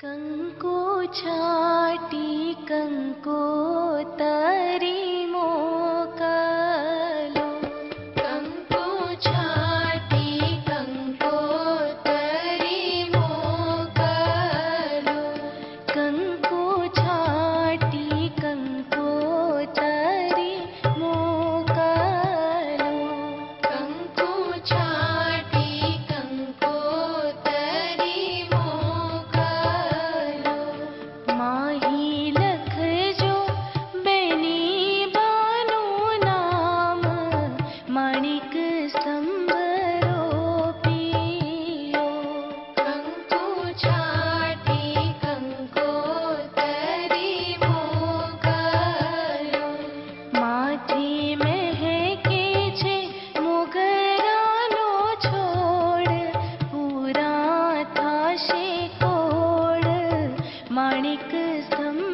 કંકો છાટી કંકો તરી મોકલો, કંકો છાટી કંકો તરી મોકલો, કંકો છાટી કંકો તરી મોકલો, કંકો છાટી કંકો તરી મોકલો. માહી લખજો બેની બાનું નામ, માણિક સ્તંભરો પીયો, કંકો છાટી કંકો તરી મોકલો. માથે મહેકે છે મોગરાનો છોડ, પૂરા થાશે કોળ, માણિક સ્તંભ